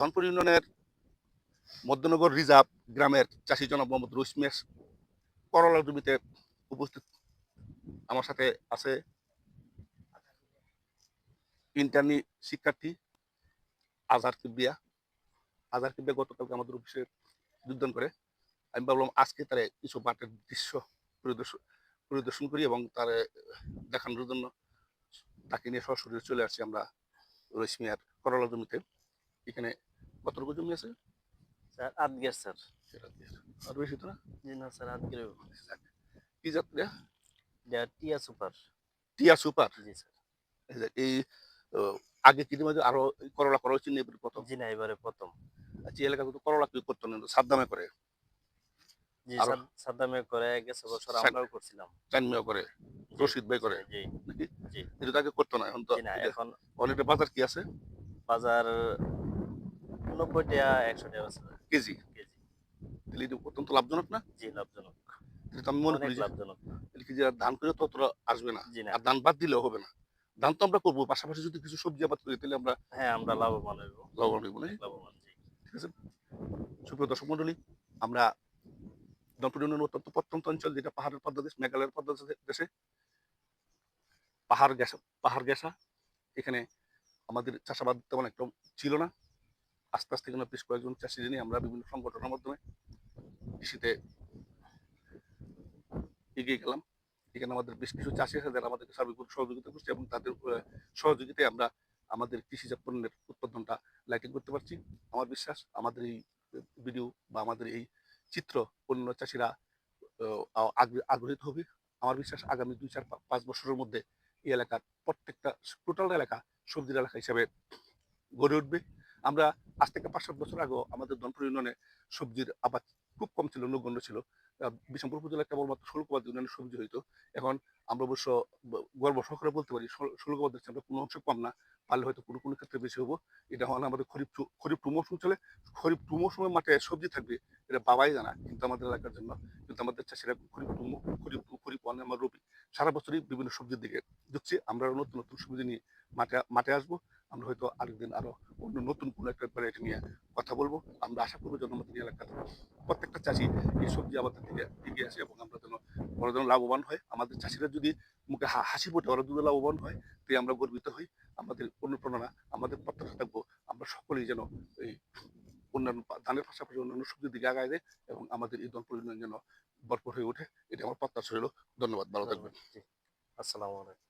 ধনপুর ইউনিয়নের মধ্যনগর রিজার্ভ গ্রামের চাষি জনাব মোহাম্মদ রুশমিয়া করলার জমিতে উপস্থিত। আমার সাথে আছে ইন্টার্নি শিক্ষার্থী আজহার কিবরিয়া। আজহার কিবরিয়া গতকালকে আমাদের অফিসে যোগদান করে। আমি ভাবলাম আজকে তার কিছু মাঠের দৃশ্য পরিদর্শন করি এবং তার দেখানোর জন্য তাকে নিয়ে সরাসরি চলে আসছি আমরা রুশমিয়ার করলা জমিতে। এখানে কতটুকু জমি আছে স্যার? ৮ বিঘা স্যার। আর বেশি তো না? জি না স্যার, ৮ বিঘা। কি জাত এটা টিয়া সুপার। টিয়া সুপার? জি স্যার। এই আগে কি মাঝে আরো করলা করা হচ্ছে না প্রথম? জি না, এবারে প্রথম। আচ্ছা, এলাকাতে তো করলা কেউ করতো না, সাদ্দামে করে। জি আরো সাদ্দামে করে গেছে বছর আমরাও করছিলাম। চানমিয়া করে, রশিদ ভাই করে জি নাকি? জি এটা তো আগে করতো না, এখন তো জি না, এখন অনেকটা বাজার কি আছে বাজার ৯০ টাকা ১০০ টাকা আছে কেজি। কেজি। তাহলে এটা অত্যন্ত লাভজনক না? জি লাভজনক, এটা তো আমি মনে অনেক করি যে লাভজনক। এটা কি যে ধান করে ততটা আসবে না, জি না। আর ধান বাদ দিলেও হবে না। ধান তো আমরা করবো, পাশাপাশি যদি কিছু সবজি আবাদ করি তাহলে আমরা হ্যাঁ, আমরা লাভবান হইব, লাভবান হইব না? অনেক লাভবান। জি। ঠিক আছে। সুপ্রিয় দর্শক মন্ডলী, আমরা ধনপুর ইউনিয়নের অত্যন্ত প্রত্যন্ত অঞ্চল, যেটা পাহাড়ের পাদদেশ, মেঘালয়ের পাদদেশে, পাহাড় ঘেঁষা। এখানে আমাদের চাষাবাদ তেমন একটা ছিল না। আস্তে আস্তে এখানে বেশ কয়েকজন চাষি নিয়ে আমরা বিভিন্ন সংগঠনের মাধ্যমে কৃষিতে এগিয়ে গেলাম। এখানে আমাদের বেশ কিছু চাষি আছে যারা আমাদেরকে সার্বিক সহযোগিতা করছে এবং তাদের সহযোগিতায় আমরা আমাদের কৃষিজাত পণ্যের উৎপাদনটা লাইটিং করতে পারছি। আমার বিশ্বাস আমাদের এই ভিডিও বা আমাদের এই চিত্র অন্য চাষিরা আগ্রহীত হবে। আমার বিশ্বাস আগামী ২-৪-৫ বছরের মধ্যে এই এলাকার প্রত্যেকটা টোটাল এলাকা সবজির এলাকা হিসেবে গড়ে উঠবে। আমরা আজ থেকে ৫-৭ বছর আগেও আমাদের ধনপুর ইউনিয়নে সবজির আবাদ খুব কম ছিল, নগণ্য ছিল। বিশামপুর উপজেলায় কেবলমাত্র ষোলকোবাদ ইউনিয়নে সবজি হইতো। এখন আমরা অবশ্য গর্ব সহকারে বলতে পারি ষোলকোবাদের চেয়ে আমরা কোনো অংশ কম না, পারলে হয়তো কোনো কোনো ক্ষেত্রে বেশি হবো। এটা হলো আমাদের খরিফ টু মৌসুম চলে। খরিফ টু মৌসুমের মাঠে সবজি থাকবে এটা বাবাই জানা, কিন্তু আমাদের এলাকার জন্য, কিন্তু আমাদের চাষিরা খরিফ ওয়ান আমার রবি সারা বছরই বিভিন্ন সবজির দিকে ঢুকছি। আমরা নতুন নতুন সবজি নিয়ে মাঠে আসবো। আমরা হয়তো আরেকদিন আরো অন্য নতুন কোনো একটা ভ্যারাইটি নিয়ে কথা বলবো। আমরা আশা করবো যেন আমাদের এলাকার প্রত্যেকটা চাষি এই সবজি আবাদের দিকে এগিয়ে আসে এবং আমরা যেন ওরা যেন লাভবান হয়। আমাদের চাষিরা যদি মুখে হাসি ফোটে, ওরা যদি লাভবান হয়, তাই আমরা গর্বিত হই। আমাদের অনুপ্রেরণা, আমাদের প্রত্যাশা থাকবো আমরা সকলেই যেন এই অন্যান্য ধানের পাশাপাশি অন্যান্য সবজির দিকে আগায় দেয় এবং আমাদের এই ধনপুর ইউনিয়ন যেন ভরপুর হয়ে ওঠে। এটা আমার প্রত্যাশা রইল। ধন্যবাদ, ভালো থাকবেন। জি, আসসালামু আলাইকুম।